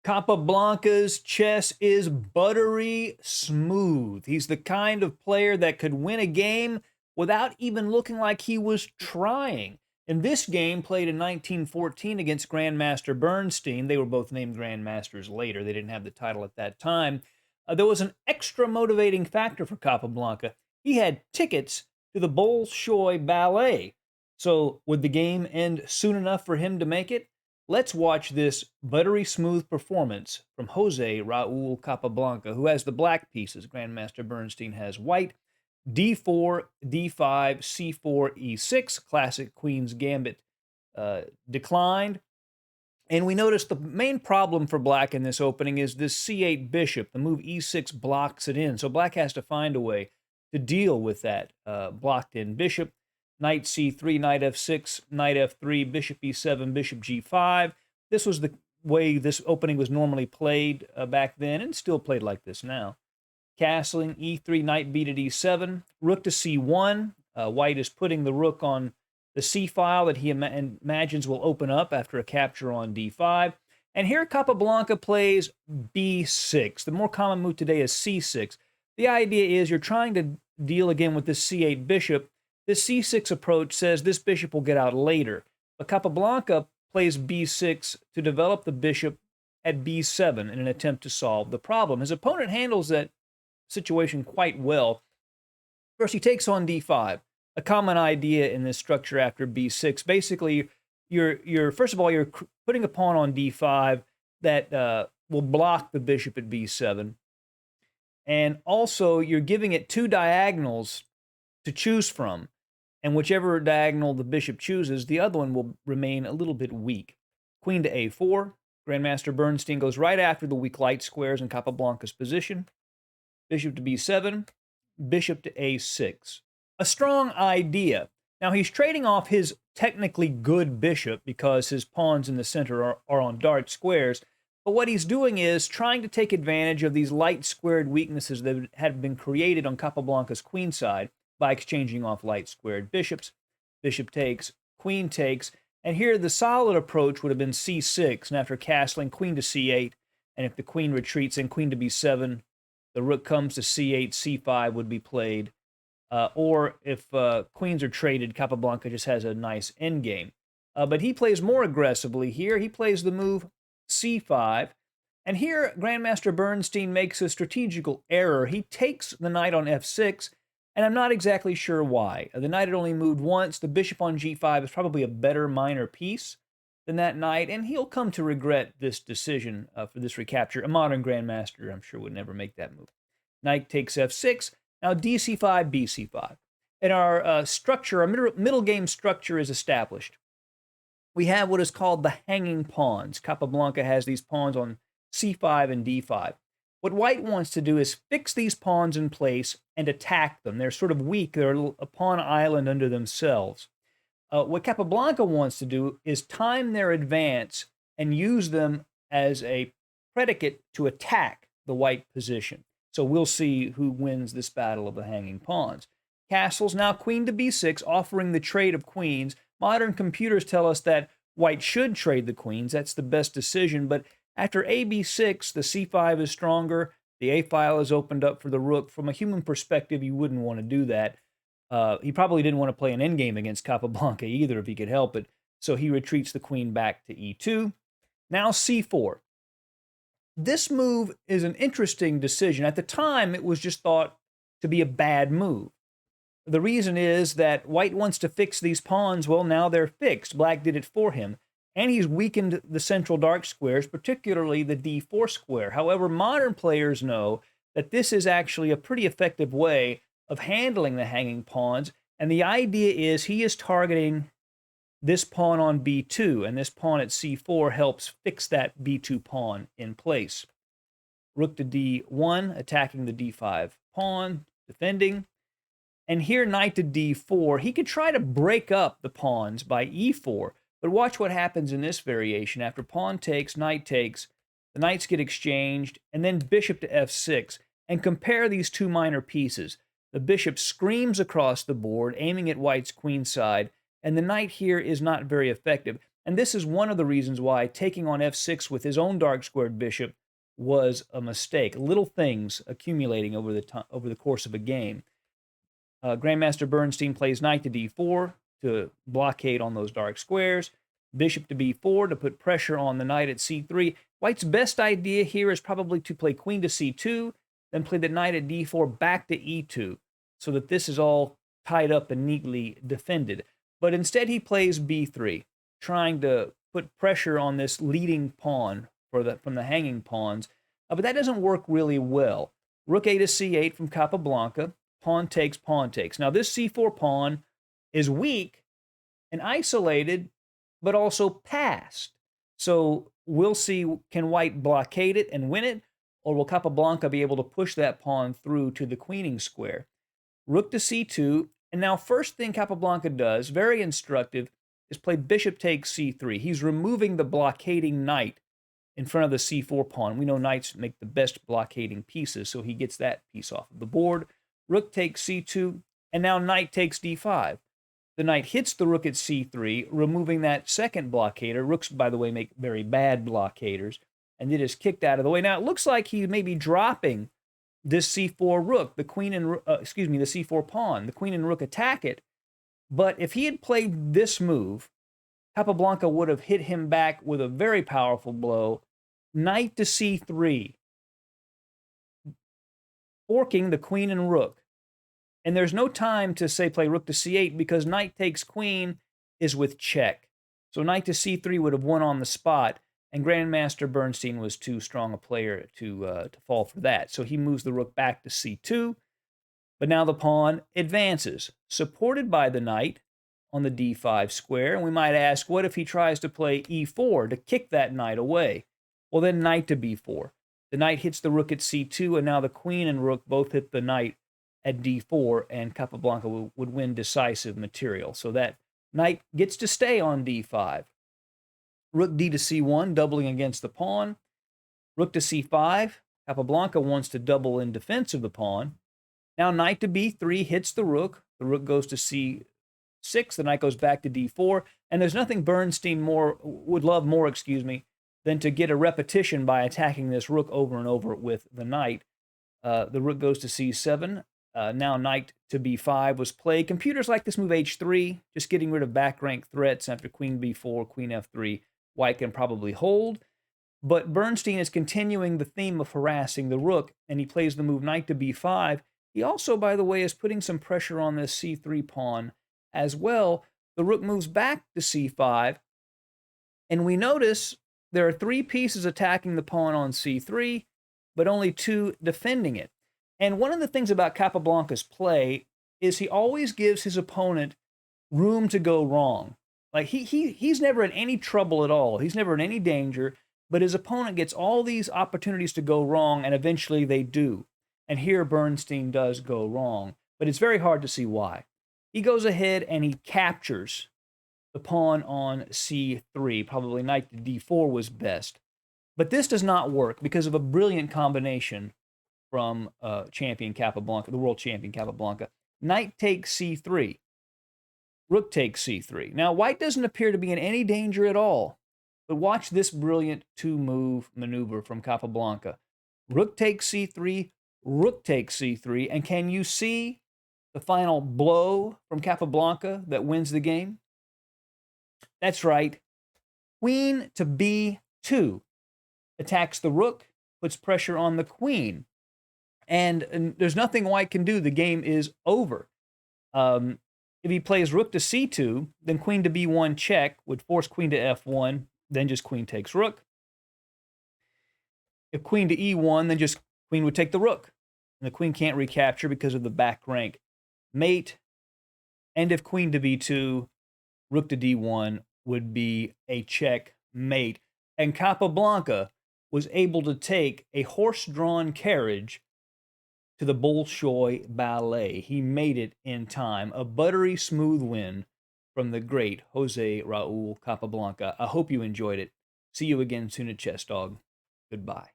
Capablanca's chess is buttery smooth. He's the kind of player that could win a game without even looking like he was trying. In this game, played in 1914 against Grandmaster Bernstein, they were both named Grandmasters later. They didn't have the title at that time. There was an extra motivating factor for Capablanca. He had tickets to the Bolshoi Ballet. So, would the game end soon enough for him to make it? Let's watch this buttery smooth performance from Jose Raul Capablanca, who has the black pieces. Grandmaster Bernstein has white. D4, D5, C4, E6, classic Queen's Gambit declined. And we notice the main problem for black in this opening is this C8 bishop. The move E6 blocks it in. So black has to find a way to deal with that blocked in bishop. Knight C3, Knight F6, Knight F3, Bishop E7, Bishop G5. This was the way this opening was normally played back then, and still played like this now. Castling, E3, Knight B to D7, Rook to C1. White is putting the rook on the C file that he imagines will open up after a capture on D5. And here Capablanca plays B6. The more common move today is C6. The idea is you're trying to deal again with this C8 bishop. This C6 approach says this bishop will get out later, but Capablanca plays B6 to develop the bishop at B7 in an attempt to solve the problem. His opponent handles that situation quite well. First, he takes on D5, a common idea in this structure after B6. Basically, first of all, you're putting a pawn on D5 that will block the bishop at B7, and also you're giving it two diagonals to choose from. And whichever diagonal the bishop chooses, the other one will remain a little bit weak. Queen to A4. Grandmaster Bernstein goes right after the weak light squares in Capablanca's position. Bishop to B7. Bishop to A6. A strong idea. Now, he's trading off his technically good bishop because his pawns in the center are on dark squares. But what he's doing is trying to take advantage of these light squared weaknesses that had been created on Capablanca's queen side by exchanging off light squared bishops. Bishop takes, queen takes, and here the solid approach would have been C6, and after castling, queen to C8, and if the queen retreats, then queen to B7, the rook comes to C8, C5 would be played, or if queens are traded, Capablanca just has a nice endgame. But he plays more aggressively here. He plays the move C5, and here Grandmaster Bernstein makes a strategical error. He takes the knight on F6, and I'm not exactly sure why. The knight had only moved once. The bishop on G5 is probably a better minor piece than that knight, and he'll come to regret this decision for this recapture. A modern grandmaster, I'm sure, would never make that move. Knight takes F6. Now DC5, BC5. And our structure, our middle game structure is established. We have what is called the hanging pawns. Capablanca has these pawns on C5 and D5. What white wants to do is fix these pawns in place and attack them. They're sort of weak. They're a pawn island unto themselves. What Capablanca wants to do is time their advance and use them as a predicate to attack the white position. So we'll see who wins this battle of the hanging pawns. Castles, now queen to B6, offering the trade of queens. Modern computers tell us that white should trade the queens. That's the best decision, but after AB6, the C5 is stronger. The A file is opened up for the rook. From a human perspective, you wouldn't want to do that. He probably didn't want to play an endgame against Capablanca either if he could help it. So he retreats the queen back to E2. Now C4. This move is an interesting decision. At the time, it was just thought to be a bad move. The reason is that white wants to fix these pawns. Well, now they're fixed. Black did it for him. And he's weakened the central dark squares, particularly the D4 square. However, modern players know that this is actually a pretty effective way of handling the hanging pawns. And the idea is he is targeting this pawn on B2, and this pawn at C4 helps fix that B2 pawn in place. Rook to D1, attacking the D5 pawn, defending. And here, knight to D4. He could try to break up the pawns by E4, but watch what happens in this variation. After pawn takes, knight takes, the knights get exchanged, and then bishop to F6. And compare these two minor pieces. The bishop screams across the board, aiming at white's queen side, and the knight here is not very effective. And this is one of the reasons why taking on f6 with his own dark squared bishop was a mistake. Little things accumulating over the course of a game. Grandmaster Bernstein plays knight to d4 to blockade on those dark squares. Bishop to b4 to put pressure on the knight at c3. White's best idea here is probably to play queen to c2, then play the knight at d4 back to e2, so that this is all tied up and neatly defended. But instead he plays b3, trying to put pressure on this leading pawn from the hanging pawns. But that doesn't work really well. Rook a to c8 from Capablanca. Pawn takes, pawn takes. Now this c4 pawn is weak and isolated, but also passed. So we'll see, can White blockade it and win it, or will Capablanca be able to push that pawn through to the queening square? Rook to c2, and now first thing Capablanca does, very instructive, is play bishop takes c3. He's removing the blockading knight in front of the c4 pawn. We know knights make the best blockading pieces, so he gets that piece off of the board. Rook takes c2, and now knight takes d5. The knight hits the rook at c3, removing that second blockader. Rooks, by the way, make very bad blockaders, and it is kicked out of the way. Now, it looks like he may be dropping this c4 rook, the c4 pawn. The queen and rook attack it, but if he had played this move, Capablanca would have hit him back with a very powerful blow. Knight to c3, forking the queen and rook. And there's no time to, say, play rook to c8 because knight takes queen is with check. So knight to c3 would have won on the spot, and Grandmaster Bernstein was too strong a player to fall for that. So he moves the rook back to c2, but now the pawn advances, supported by the knight on the d5 square. And we might ask, what if he tries to play e4 to kick that knight away? Well, then knight to b4. The knight hits the rook at c2, and now the queen and rook both hit the knight at d4, and Capablanca would win decisive material. So that knight gets to stay on d5. Rook d to c1, doubling against the pawn. Rook to c5. Capablanca wants to double in defense of the pawn. Now knight to b3 hits the rook. The rook goes to c6. The knight goes back to d4. And there's nothing Bernstein would love more, than to get a repetition by attacking this rook over and over with the knight. The rook goes to c7. Now knight to b5 was played. Computers like this move h3, just getting rid of back rank threats after queen b4, queen f3. White can probably hold. But Bernstein is continuing the theme of harassing the rook, and he plays the move knight to b5. He also, by the way, is putting some pressure on this c3 pawn as well. The rook moves back to c5, and we notice there are 3 pieces attacking the pawn on c3, but only 2 defending it. And one of the things about Capablanca's play is he always gives his opponent room to go wrong. Like he's never in any trouble at all. He's never in any danger, but his opponent gets all these opportunities to go wrong, and eventually they do. And here Bernstein does go wrong, but it's very hard to see why. He goes ahead and he captures the pawn on c3. Probably knight to d4 was best. But this does not work because of a brilliant combination from champion Capablanca, the world champion Capablanca. Knight takes c3. Rook takes c3. Now, white doesn't appear to be in any danger at all. But watch this brilliant 2-move maneuver from Capablanca. Rook takes c3, rook takes c3, and can you see the final blow from Capablanca that wins the game? That's right. Queen to b2 attacks the rook, puts pressure on the queen. And there's nothing white can do. The game is over. If he plays rook to c2, then queen to b1 check would force queen to f1, then just queen takes rook. If queen to e1, then just queen would take the rook. And the queen can't recapture because of the back rank mate. And if queen to b2, rook to d1 would be a checkmate. And Capablanca was able to take a horse-drawn carriage to the Bolshoi Ballet. He made it in time. A buttery smooth win from the great Jose Raul Capablanca. I hope you enjoyed it. See you again soon at Chess Dog. Goodbye.